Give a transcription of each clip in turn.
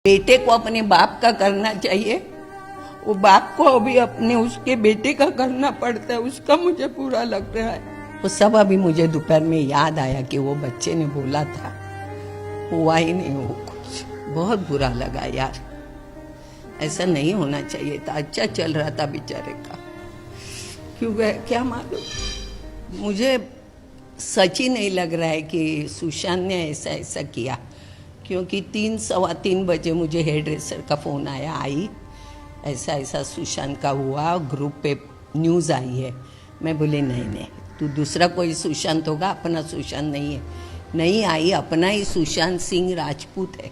बेटे को अपने बाप का करना चाहिए, वो बाप को अभी अपने उसके बेटे का करना पड़ता है, उसका मुझे बुरा लग रहा है। वो सब अभी मुझे दोपहर में याद आया कि वो बच्चे ने बोला था, हुआ ही नहीं वो कुछ। बहुत बुरा लगा यार, ऐसा नहीं होना चाहिए था। अच्छा चल रहा था बेचारे का, क्यों गए क्या मालूम। मुझे सच ही नहीं लग रहा है कि सुशांत ने ऐसा किया, क्योंकि 3-3:15 बजे मुझे हेयर ड्रेसर का फ़ोन आया, आई ऐसा सुशांत का हुआ, ग्रुप पे न्यूज़ आई है। मैं बोले नहीं तू दूसरा कोई सुशांत होगा, अपना सुशांत नहीं है। नहीं आई, अपना ही सुशांत सिंह राजपूत है।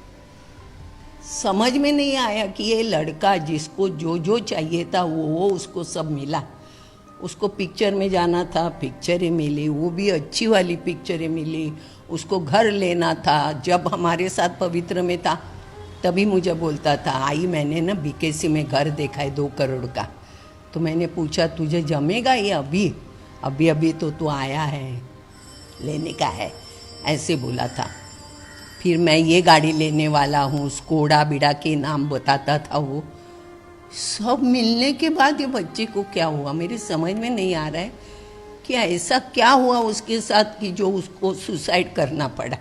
समझ में नहीं आया कि ये लड़का जिसको जो चाहिए था वो उसको सब मिला। उसको पिक्चर में जाना था, पिक्चरें मिली, वो भी अच्छी वाली पिक्चरें मिली। उसको घर लेना था, जब हमारे साथ पवित्र में था तभी मुझे बोलता था, आई मैंने ना बीकेसी में घर देखा है 2 करोड़ का। तो मैंने पूछा तुझे जमेगा ये अभी तो तू आया है, लेने का है, ऐसे बोला था। फिर मैं ये गाड़ी लेने वाला हूँ, स्कोडा बिड़ा के नाम बताता था वो। सब मिलने के बाद ये बच्चे को क्या हुआ, मेरे समझ में नहीं आ रहा है कि ऐसा क्या हुआ उसके साथ कि जो उसको सुसाइड करना पड़ा।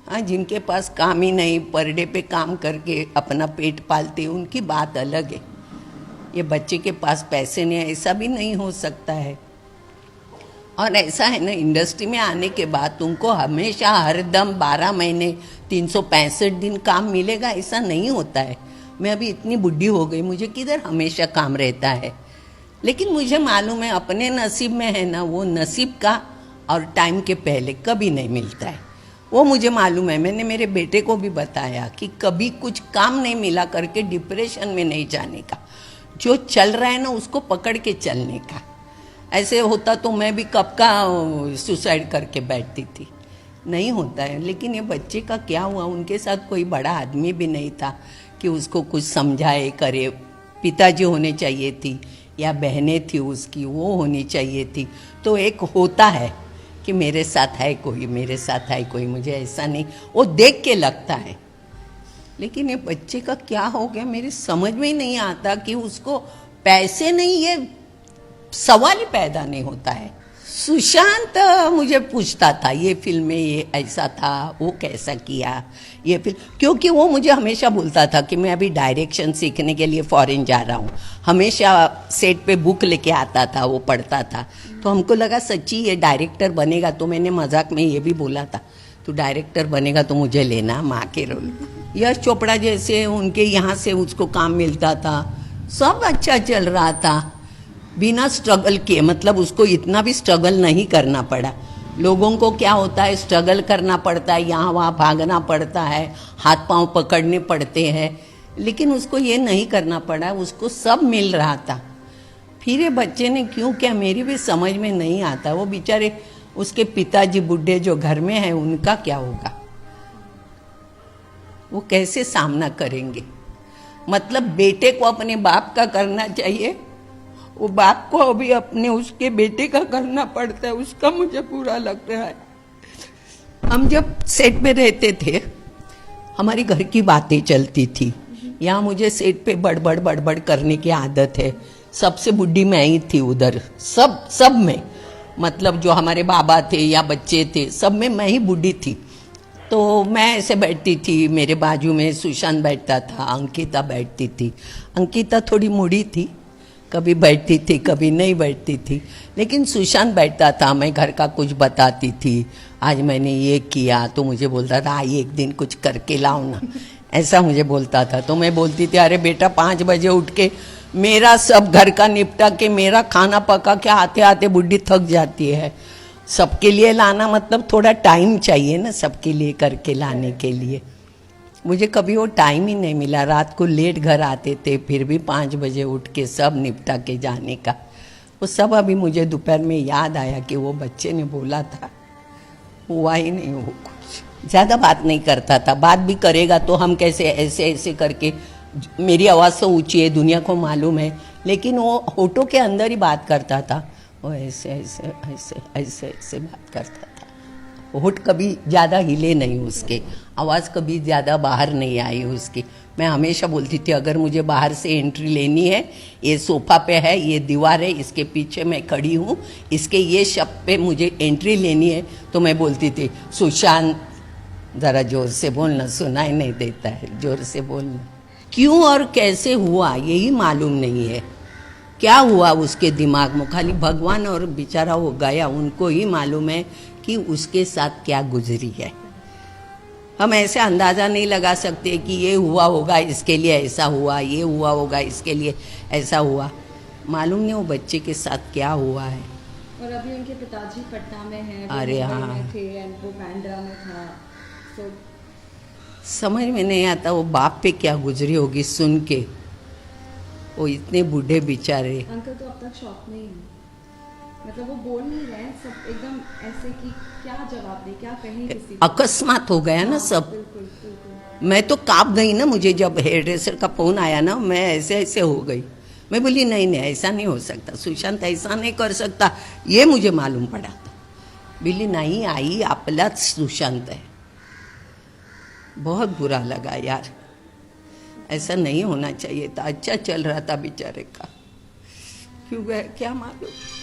हाँ, जिनके पास काम ही नहीं, पर डे पे काम करके अपना पेट पालते, उनकी बात अलग है। ये बच्चे के पास पैसे नहीं, ऐसा भी नहीं हो सकता है। और ऐसा है ना, इंडस्ट्री में आने के बाद तुमको हमेशा हरदम 12 महीने 365 दिन काम मिलेगा, ऐसा नहीं होता है। मैं अभी इतनी बुढ़ी हो गई, मुझे किधर हमेशा काम रहता है। लेकिन मुझे मालूम है अपने नसीब में है ना, वो नसीब का और टाइम के पहले कभी नहीं मिलता है, वो मुझे मालूम है। मैंने मेरे बेटे को भी बताया कि कभी कुछ काम नहीं मिला करके डिप्रेशन में नहीं जाने का, जो चल रहा है ना उसको पकड़ के चलने का। ऐसे होता तो मैं भी कब का सुसाइड करके बैठती थी। नहीं होता है। लेकिन ये बच्चे का क्या हुआ, उनके साथ कोई बड़ा आदमी भी नहीं था कि उसको कुछ समझाए करे। पिताजी होने चाहिए थी या बहनें थी उसकी, वो होनी चाहिए थी। तो एक होता है कि मेरे साथ है कोई, मुझे ऐसा नहीं, वो देख के लगता है। लेकिन ये बच्चे का क्या हो गया, मेरी समझ में ही नहीं आता कि उसको पैसे नहीं, ये सवाल ही पैदा नहीं होता है। सुशांत मुझे पूछता था ये फिल्म में ये ऐसा था, वो कैसा किया ये फिल्म, क्योंकि वो मुझे हमेशा बोलता था कि मैं अभी डायरेक्शन सीखने के लिए फॉरेन जा रहा हूँ। हमेशा सेट पे बुक लेके आता था, वो पढ़ता था। तो हमको लगा सच्ची ये डायरेक्टर बनेगा। तो मैंने मजाक में ये भी बोला था, तू डायरेक्टर बनेगा तो मुझे लेना माँ के रोल। यश चोपड़ा जैसे उनके यहाँ से उसको काम मिलता था, सब अच्छा चल रहा था बिना स्ट्रगल किए। मतलब उसको इतना भी स्ट्रगल नहीं करना पड़ा। लोगों को क्या होता है, स्ट्रगल करना पड़ता है, यहाँ वहाँ भागना पड़ता है, हाथ पांव पकड़ने पड़ते हैं। लेकिन उसको ये नहीं करना पड़ा, उसको सब मिल रहा था। फिर ये बच्चे ने क्यों क्या, मेरी भी समझ में नहीं आता। वो बेचारे उसके पिताजी बूढ़े जो घर में है, उनका क्या होगा, वो कैसे सामना करेंगे। मतलब बेटे को अपने बाप का करना चाहिए, वो बाप को अभी अपने उसके बेटे का करना पड़ता है, उसका मुझे बुरा लग रहा है। हम जब सेट पे रहते थे, हमारी घर की बातें चलती थी। यहाँ मुझे सेट पे बड़बड़ करने की आदत है। सबसे बुढ़ी मैं ही थी उधर, सब में, मतलब जो हमारे बाबा थे या बच्चे थे, सब में मैं ही बुढ़ी थी। तो मैं ऐसे बैठती थी, मेरे बाजू में सुशांत बैठता था, अंकिता बैठती थी। अंकिता थोड़ी मुड़ी थी, कभी बैठती थी कभी नहीं बैठती थी, लेकिन सुशांत बैठता था। मैं घर का कुछ बताती थी, आज मैंने ये किया, तो मुझे बोलता था आई एक दिन कुछ करके लाओ ना, ऐसा मुझे बोलता था। तो मैं बोलती थी अरे बेटा 5 बजे उठ के मेरा सब घर का निपटा के मेरा खाना पका के आते आते बुढ़ी थक जाती है। सबके लिए लाना मतलब थोड़ा टाइम चाहिए ना, सबके लिए करके लाने के लिए। मुझे कभी वो टाइम ही नहीं मिला। रात को लेट घर आते थे, फिर भी 5 बजे उठ के सब निपटा के जाने का। वो सब अभी मुझे दोपहर में याद आया कि वो बच्चे ने बोला था, हुआ ही नहीं वो कुछ। ज़्यादा बात नहीं करता था, बात भी करेगा तो हम कैसे ऐसे करके, मेरी आवाज़ तो ऊंची है, दुनिया को मालूम है, लेकिन वो होठों के अंदर ही बात करता था। वो ऐसे बात करता था। होठ कभी ज़्यादा हिले नहीं उसके, आवाज़ कभी ज़्यादा बाहर नहीं आई उसकी। मैं हमेशा बोलती थी अगर मुझे बाहर से एंट्री लेनी है, ये सोफा पे है, ये दीवार है, इसके पीछे मैं खड़ी हूँ, इसके ये शब्द पे मुझे एंट्री लेनी है, तो मैं बोलती थी सुशांत ज़रा जोर से बोलना, सुनाई नहीं देता है, जोर से बोलना। क्यों और कैसे हुआ यही मालूम नहीं है, क्या हुआ उसके दिमाग में, खाली भगवान और बेचारा वो गया, उनको ही मालूम है कि उसके साथ क्या गुजरी है। हम ऐसे अंदाज़ा नहीं लगा सकते कि ये हुआ होगा इसके लिए ऐसा हुआ, ये हुआ होगा इसके लिए ऐसा हुआ, मालूम नहीं वो बच्चे के साथ क्या हुआ है। और अभी उनके पिताजी पटना में हैं, अरे हाँ, में थे, वो बांद्रा में था, तो समझ में नहीं आता वो बाप पे क्या गुजरी होगी सुन के, वो इतने बूढ़े बेचारे। अंकल तो अब तक शॉक में ही हैं, मतलब वो बोल नहीं रहे हैं, सब एकदम ऐसे कि क्या जवाब दे, क्या कहें किसी को। अकस्मात हो गया ना सब। बिल्कुल बिल्कुल। मैं तो कांप गई ना, मुझे जब हेयर ड्रेसर का फोन आया ना, मैं ऐसे ऐसे हो गई। मैं बोली नहीं नहीं ऐसा नहीं हो सकता, सुशांत ऐसा नहीं कर सकता, ये मुझे मालूम पड़ा था। बोली नहीं आई आपलाच सुशांत है। बहुत बुरा लगा यार, ऐसा नहीं होना चाहिए था, अच्छा चल रहा था बेचारे का, क्यों गया क्या मालूम।